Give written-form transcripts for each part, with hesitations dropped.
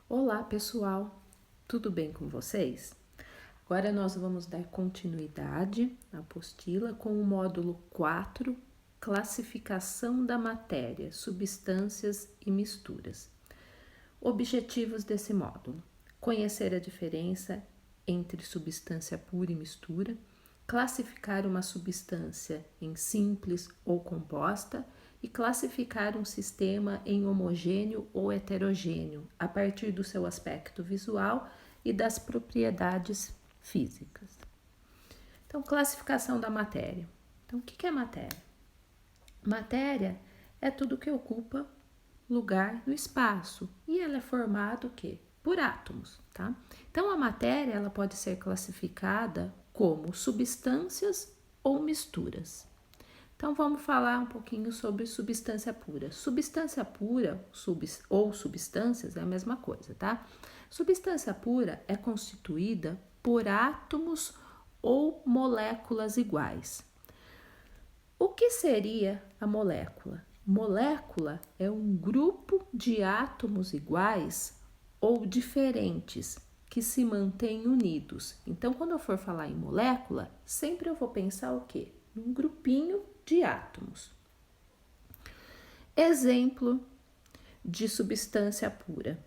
Olá, pessoal! Tudo bem com vocês? Agora nós vamos dar continuidade à apostila com o módulo 4, Classificação da matéria, substâncias e misturas. Objetivos desse módulo: conhecer a diferença entre substância pura e mistura, classificar uma substância em simples ou composta e classificar um sistema em homogêneo ou heterogêneo a partir do seu aspecto visual e das propriedades físicas. Então, classificação da matéria. Então, o que é matéria? Matéria é tudo que ocupa lugar no espaço e ela é formada o quê? Por átomos, tá? Então, a matéria ela pode ser classificada como substâncias ou misturas. Então, vamos falar um pouquinho sobre substância pura. Substância pura ou substâncias é a mesma coisa, tá? Substância pura é constituída por átomos ou moléculas iguais. O que seria a molécula? Molécula é um grupo de átomos iguais ou diferentes que se mantêm unidos. Então, quando eu for falar em molécula, sempre eu vou pensar o quê? Num grupinho de átomos. Exemplo de substância pura: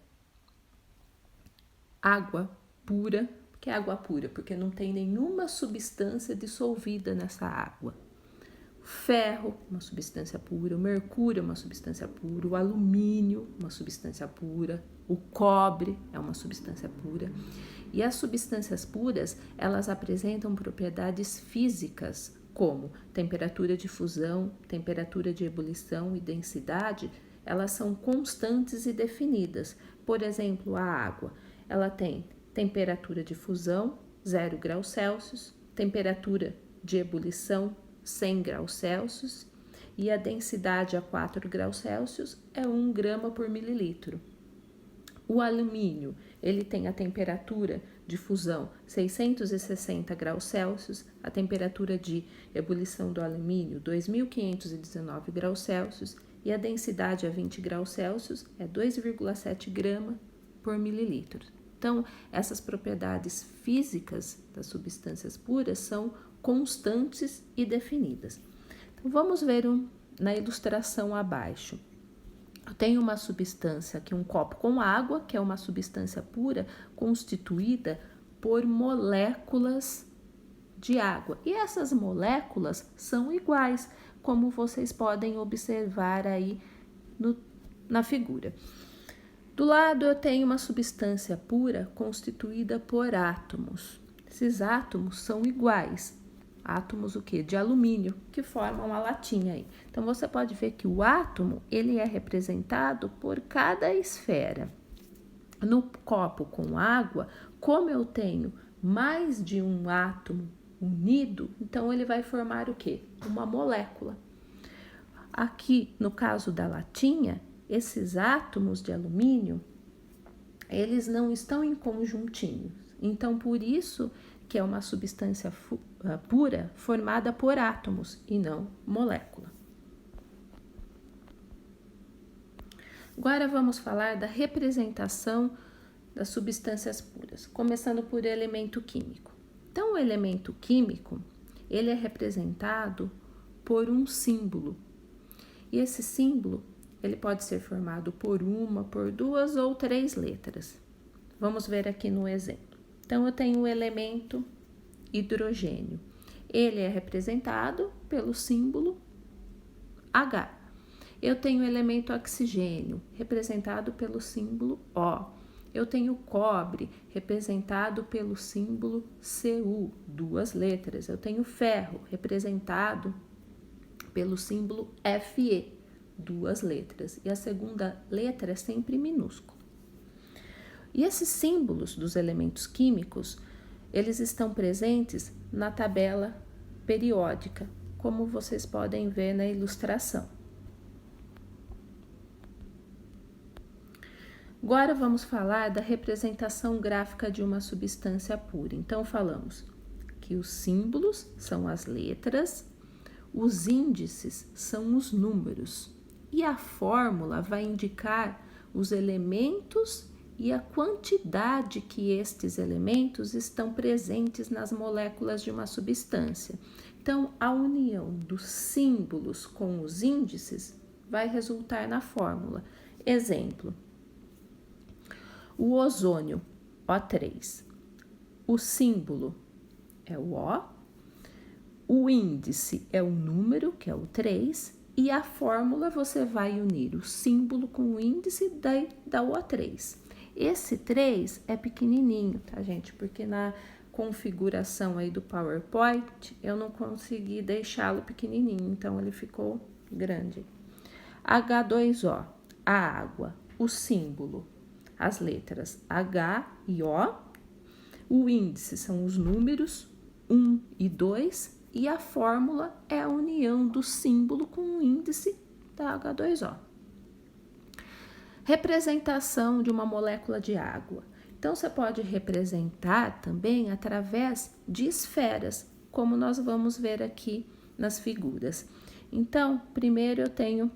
água pura. Por que água pura? Porque não tem nenhuma substância dissolvida nessa água. Ferro, uma substância pura. O mercúrio é uma substância pura. O alumínio, uma substância pura. O cobre é uma substância pura. E as substâncias puras, elas apresentam propriedades físicas como temperatura de fusão, temperatura de ebulição e densidade. Elas são constantes e definidas. Por exemplo, a água, ela tem temperatura de fusão, 0 graus Celsius, temperatura de ebulição, 100 graus Celsius, e a densidade a 4 graus Celsius é 1 grama por mililitro. O alumínio, ele tem a temperatura de fusão 660 graus Celsius, a temperatura de ebulição do alumínio 2.519 graus Celsius e a densidade a 20 graus Celsius é 2,7 grama por mililitro. Então, essas propriedades físicas das substâncias puras são constantes e definidas. Então, vamos ver na ilustração abaixo. Eu tenho uma substância aqui, um copo com água, que é uma substância pura constituída por moléculas de água. E essas moléculas são iguais, como vocês podem observar aí na figura. Do lado eu tenho uma substância pura constituída por átomos. Esses átomos são iguais. Átomos o quê? De alumínio, que formam uma latinha aí. Então, você pode ver que o átomo, ele é representado por cada esfera. No copo com água, como eu tenho mais de um átomo unido, então ele vai formar o quê? Uma molécula. Aqui, no caso da latinha, esses átomos de alumínio, eles não estão em conjuntinhos. Então, por isso que é uma substância pura formada por átomos e não molécula. Agora vamos falar da representação das substâncias puras, começando por elemento químico. Então, o elemento químico, ele é representado por um símbolo. E esse símbolo, ele pode ser formado por uma, por duas ou três letras. Vamos ver aqui no exemplo. Então, eu tenho o elemento hidrogênio. Ele é representado pelo símbolo H. Eu tenho o elemento oxigênio, representado pelo símbolo O. Eu tenho o cobre, representado pelo símbolo Cu, duas letras. Eu tenho o ferro, representado pelo símbolo Fe, duas letras. E a segunda letra é sempre minúscula. E esses símbolos dos elementos químicos, eles estão presentes na tabela periódica, como vocês podem ver na ilustração. Agora vamos falar da representação gráfica de uma substância pura. Então, falamos que os símbolos são as letras, os índices são os números, e a fórmula vai indicar os elementos e a quantidade que estes elementos estão presentes nas moléculas de uma substância. Então, a união dos símbolos com os índices vai resultar na fórmula. Exemplo, o ozônio, O3. O símbolo é o O índice é o número, que é o 3, e a fórmula você vai unir o símbolo com o índice, daí dá o O3. Esse 3 é pequenininho, tá, gente? Porque na configuração aí do PowerPoint, eu não consegui deixá-lo pequenininho, então ele ficou grande. H2O, a água, o símbolo, as letras H e O, o índice são os números 1 e 2, e a fórmula é a união do símbolo com o índice da H2O. Representação de uma molécula de água. Então, você pode representar também através de esferas, como nós vamos ver aqui nas figuras. Então, primeiro eu tenho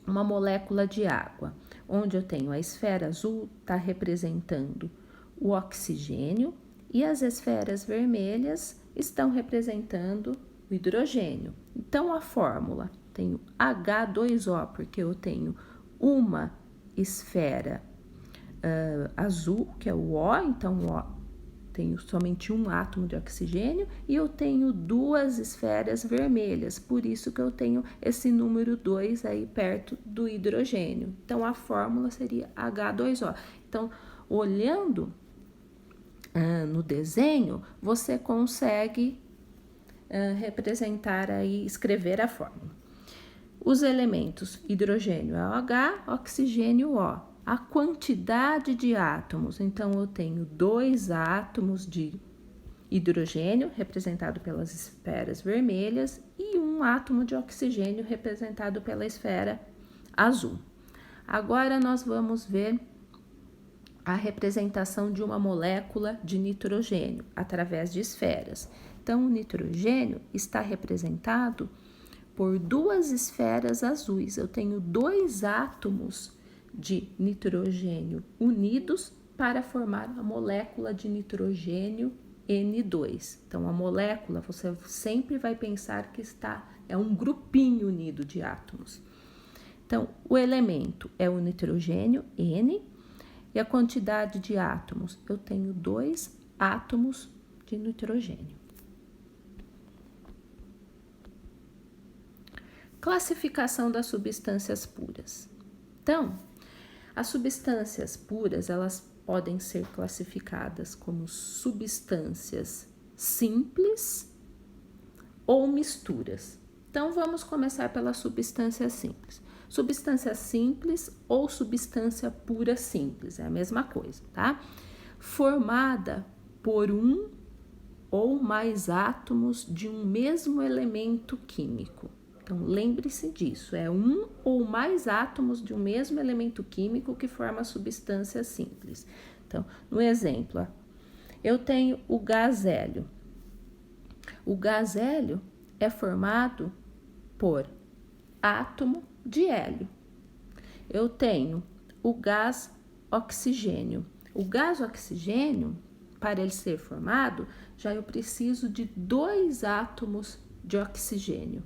uma molécula de água, onde eu tenho a esfera azul, está representando o oxigênio, e as esferas vermelhas estão representando o hidrogênio. Então, a fórmula, tenho H2O, porque eu tenho uma esfera azul, que é o O, então O tenho somente um átomo de oxigênio, e eu tenho duas esferas vermelhas, por isso que eu tenho esse número 2 aí perto do hidrogênio. Então, a fórmula seria H2O. Então, olhando no desenho, você consegue representar aí, escrever a fórmula. Os elementos hidrogênio é OH, oxigênio O. A quantidade de átomos, então eu tenho 2 átomos de hidrogênio, representado pelas esferas vermelhas, e 1 átomo de oxigênio, representado pela esfera azul. Agora nós vamos ver a representação de uma molécula de nitrogênio através de esferas. Então, o nitrogênio está representado por 2 esferas azuis. Eu tenho 2 átomos de nitrogênio unidos para formar a molécula de nitrogênio N2. Então, a molécula, você sempre vai pensar que é um grupinho unido de átomos. Então, o elemento é o nitrogênio, N, e a quantidade de átomos, eu tenho 2 átomos de nitrogênio. Classificação das substâncias puras. Então, as substâncias puras, elas podem ser classificadas como substâncias simples ou misturas. Então, vamos começar pela substância simples. Substância simples ou substância pura simples, é a mesma coisa, tá? Formada por um ou mais átomos de um mesmo elemento químico. Então, lembre-se disso, é um ou mais átomos de um mesmo elemento químico que forma a substância simples. Então, no exemplo, eu tenho o gás hélio. O gás hélio é formado por átomo de hélio. Eu tenho o gás oxigênio. O gás oxigênio, para ele ser formado, já eu preciso de 2 átomos de oxigênio.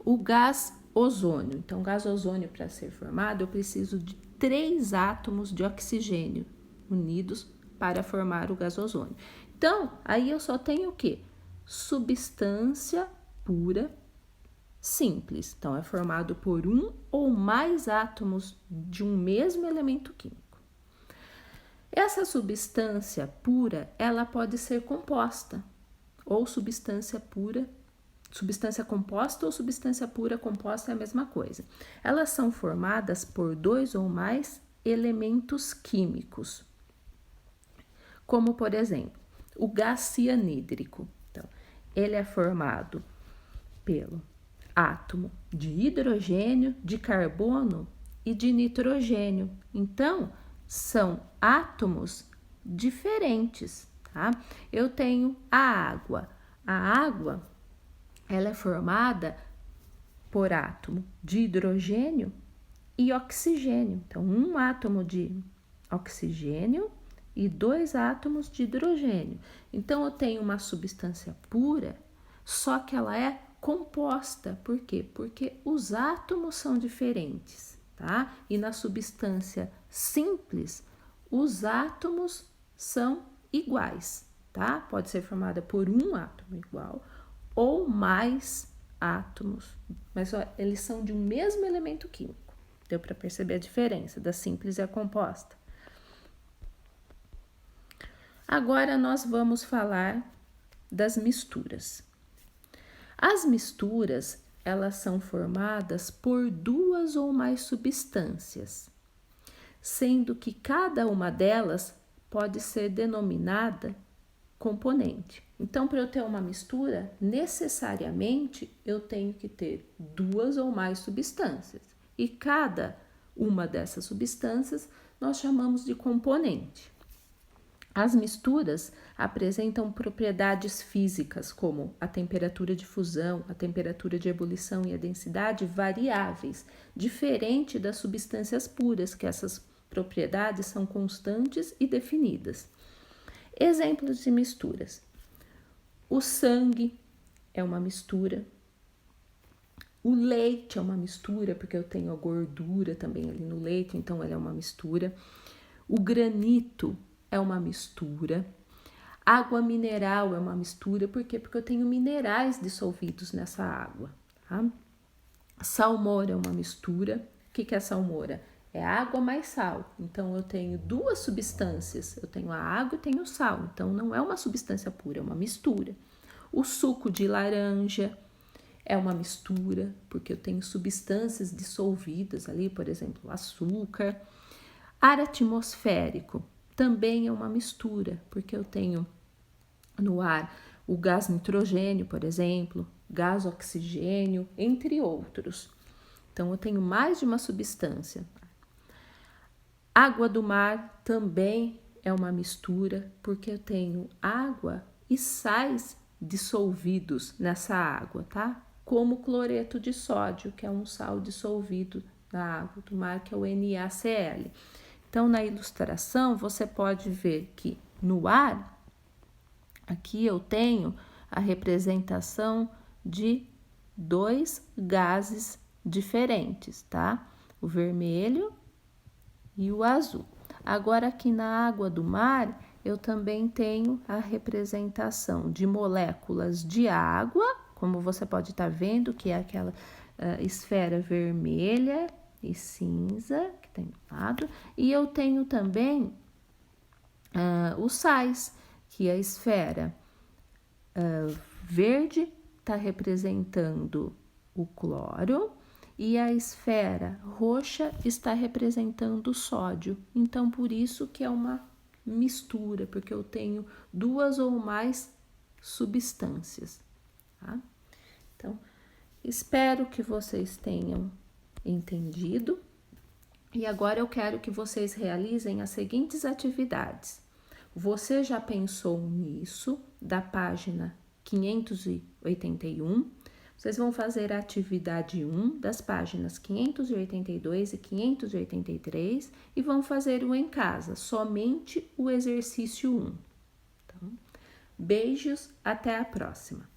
O gás ozônio. Então, o gás ozônio, para ser formado, eu preciso de 3 átomos de oxigênio unidos para formar o gás ozônio. Então, aí eu só tenho o quê? Substância pura simples. Então, é formado por um ou mais átomos de um mesmo elemento químico. Essa substância pura, ela pode ser composta, ou substância pura, substância composta ou substância pura composta é a mesma coisa. Elas são formadas por 2 ou mais elementos químicos, como, por exemplo, o gás cianídrico. Então, ele é formado pelo átomo de hidrogênio, de carbono e de nitrogênio. Então, são átomos diferentes, tá? Eu tenho a água. A água, ela é formada por átomo de hidrogênio e oxigênio. Então, um átomo de oxigênio e 2 átomos de hidrogênio. Então, eu tenho uma substância pura, só que ela é composta. Por quê? Porque os átomos são diferentes, tá? E na substância simples, os átomos são iguais, tá? Pode ser formada por um átomo igual ou mais átomos, mas ó, eles são de um mesmo elemento químico. Deu para perceber a diferença da simples e a composta? Agora nós vamos falar das misturas. As misturas, elas são formadas por 2 ou mais substâncias, sendo que cada uma delas pode ser denominada componente. Então, para eu ter uma mistura, necessariamente eu tenho que ter 2 ou mais substâncias. E cada uma dessas substâncias nós chamamos de componente. As misturas apresentam propriedades físicas, como a temperatura de fusão, a temperatura de ebulição e a densidade variáveis, diferente das substâncias puras, que essas propriedades são constantes e definidas. Exemplos de misturas: o sangue é uma mistura, o leite é uma mistura, porque eu tenho a gordura também ali no leite, então ele é uma mistura. O granito é uma mistura. Água mineral é uma mistura, por quê? Porque eu tenho minerais dissolvidos nessa água, tá? Salmoura é uma mistura. O que é salmoura? É água mais sal. Então, eu tenho 2 substâncias. Eu tenho a água e tenho o sal. Então, não é uma substância pura, é uma mistura. O suco de laranja é uma mistura, porque eu tenho substâncias dissolvidas ali, por exemplo, açúcar. Ar atmosférico também é uma mistura, porque eu tenho no ar o gás nitrogênio, por exemplo, gás oxigênio, entre outros. Então, eu tenho mais de uma substância. Água do mar também é uma mistura, porque eu tenho água e sais dissolvidos nessa água, tá? Como cloreto de sódio, que é um sal dissolvido na água do mar, que é o NaCl. Então, na ilustração, você pode ver que no ar, aqui eu tenho a representação de 2 gases diferentes, tá? O vermelho e o azul. Agora, aqui na água do mar, eu também tenho a representação de moléculas de água, como você pode estar vendo, que é aquela esfera vermelha e cinza que tem do lado. E eu tenho também os sais, que a esfera verde está representando o cloro e a esfera roxa está representando o sódio. Então, por isso que é uma mistura, porque eu tenho 2 ou mais substâncias, tá? Então, espero que vocês tenham entendido. E agora eu quero que vocês realizem as seguintes atividades. Você já pensou nisso, da página 581. Vocês vão fazer a atividade 1 das páginas 582 e 583 e vão fazer o em casa, somente o exercício 1. Então, beijos, até a próxima.